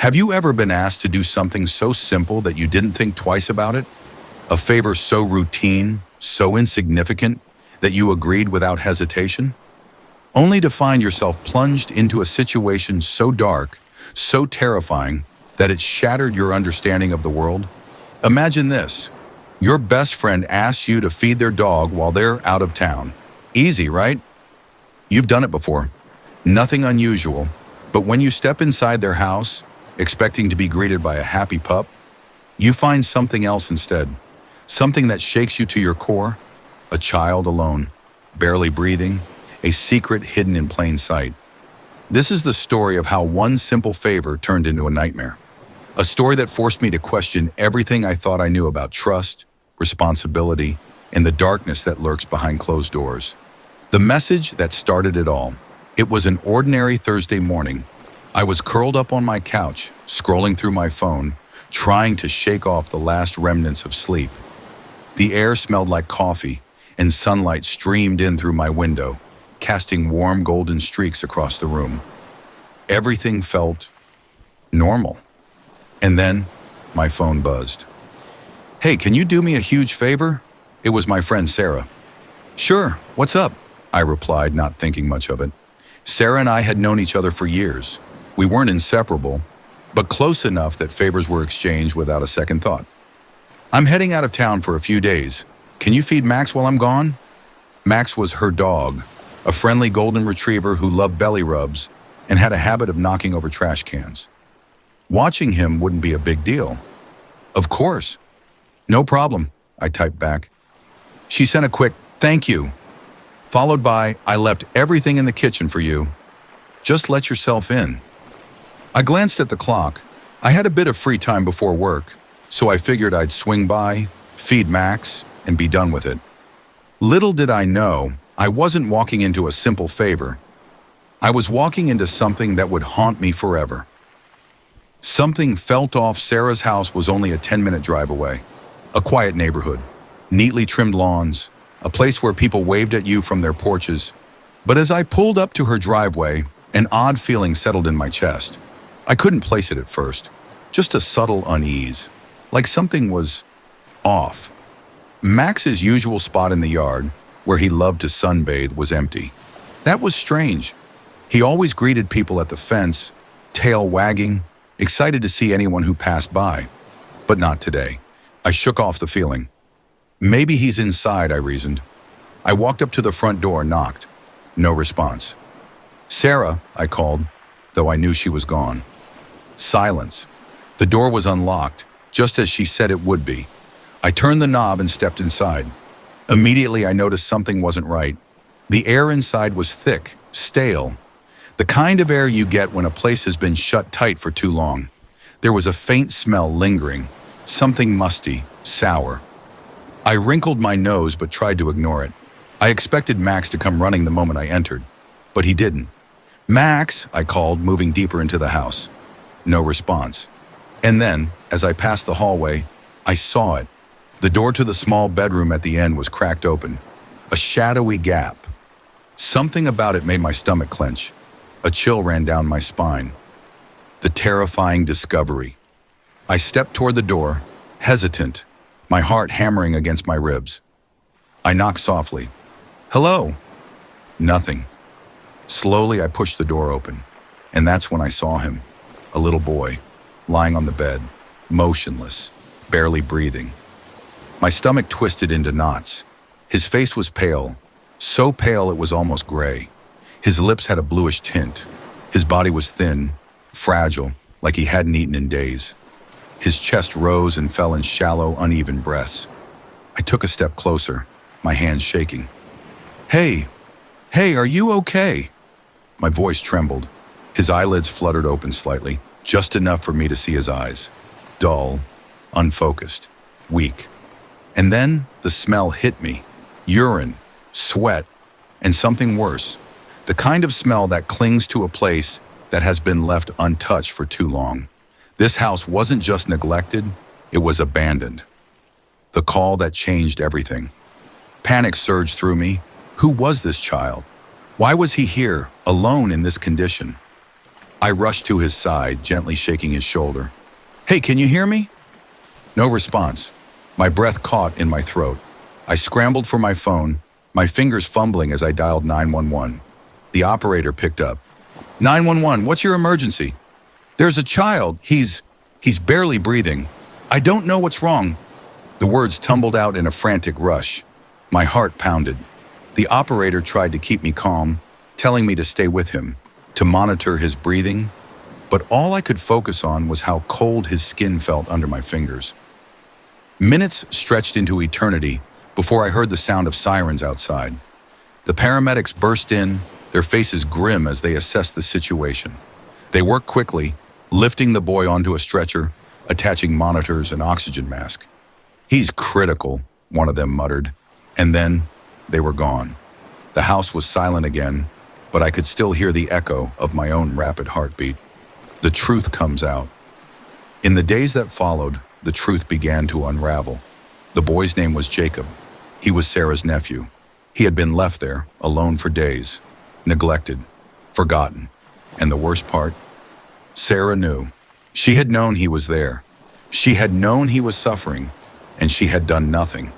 Have you ever been asked to do something so simple that you didn't think twice about it? A favor so routine, so insignificant, that you agreed without hesitation? Only to find yourself plunged into a situation so dark, so terrifying, that it shattered your understanding of the world? Imagine this. Your best friend asks you to feed their dog while they're out of town. Easy, right? You've done it before. Nothing unusual. But when you step inside their house, expecting to be greeted by a happy pup, you find something else instead. Something that shakes you to your core. A child alone, barely breathing, a secret hidden in plain sight. This is the story of how one simple favor turned into a nightmare. A story that forced me to question everything I thought I knew about trust, responsibility, and the darkness that lurks behind closed doors. The message that started it all. It was an ordinary Thursday morning. I was curled up on my couch, scrolling through my phone, trying to shake off the last remnants of sleep. The air smelled like coffee, and sunlight streamed in through my window, casting warm golden streaks across the room. Everything felt normal. And then, my phone buzzed. "Hey, can you do me a huge favor?" It was my friend Sarah. "Sure, what's up?" I replied, not thinking much of it. Sarah and I had known each other for years. We weren't inseparable, but close enough that favors were exchanged without a second thought. "I'm heading out of town for a few days. Can you feed Max while I'm gone?" Max was her dog, a friendly golden retriever who loved belly rubs and had a habit of knocking over trash cans. Watching him wouldn't be a big deal. "Of course." "No problem," I typed back. She sent a quick, "Thank you," followed by, "I left everything in the kitchen for you. Just let yourself in." I glanced at the clock. I had a bit of free time before work, so I figured I'd swing by, feed Max, and be done with it. Little did I know, I wasn't walking into a simple favor. I was walking into something that would haunt me forever. Something felt off. Sarah's house was only a 10-minute drive away. A quiet neighborhood, neatly trimmed lawns, a place where people waved at you from their porches. But as I pulled up to her driveway, an odd feeling settled in my chest. I couldn't place it at first, just a subtle unease, like something was off. Max's usual spot in the yard, where he loved to sunbathe, was empty. That was strange. He always greeted people at the fence, tail wagging, excited to see anyone who passed by. But not today. I shook off the feeling. Maybe he's inside, I reasoned. I walked up to the front door and knocked. No response. "Sarah," I called, though I knew she was gone. Silence. The door was unlocked, just as she said it would be. I turned the knob and stepped inside. Immediately, I noticed something wasn't right. The air inside was thick, stale, the kind of air you get when a place has been shut tight for too long. There was a faint smell lingering, something musty, sour. I wrinkled my nose but tried to ignore it. I expected Max to come running the moment I entered, but he didn't. "Max," I called, moving deeper into the house. No response. And then, as I passed the hallway, I saw it. The door to the small bedroom at the end was cracked open. A shadowy gap. Something about it made my stomach clench. A chill ran down my spine. The terrifying discovery. I stepped toward the door, hesitant, my heart hammering against my ribs. I knocked softly. "Hello?" Nothing. Slowly, I pushed the door open, and that's when I saw him. A little boy, lying on the bed, motionless, barely breathing. My stomach twisted into knots. His face was pale, so pale it was almost gray. His lips had a bluish tint. His body was thin, fragile, like he hadn't eaten in days. His chest rose and fell in shallow, uneven breaths. I took a step closer, my hands shaking. Hey, are you okay?" My voice trembled. His eyelids fluttered open slightly, just enough for me to see his eyes. Dull, unfocused, weak. And then the smell hit me. Urine, sweat, and something worse. The kind of smell that clings to a place that has been left untouched for too long. This house wasn't just neglected, it was abandoned. The call that changed everything. Panic surged through me. Who was this child? Why was he here, alone in this condition? I rushed to his side, gently shaking his shoulder. "Hey, can you hear me?" No response. My breath caught in my throat. I scrambled for my phone, my fingers fumbling as I dialed 911. The operator picked up. "911, what's your emergency?" "There's a child. He's barely breathing. I don't know what's wrong." The words tumbled out in a frantic rush. My heart pounded. The operator tried to keep me calm, telling me to stay with him, to monitor his breathing, but all I could focus on was how cold his skin felt under my fingers. Minutes stretched into eternity before I heard the sound of sirens outside. The paramedics burst in, their faces grim as they assessed the situation. They worked quickly, lifting the boy onto a stretcher, attaching monitors and oxygen mask. "He's critical," one of them muttered, and then they were gone. The house was silent again, but I could still hear the echo of my own rapid heartbeat. The truth comes out. In the days that followed, the truth began to unravel. The boy's name was Jacob. He was Sarah's nephew. He had been left there, alone for days, neglected, forgotten. And the worst part? Sarah knew. She had known he was there. She had known he was suffering, and she had done nothing.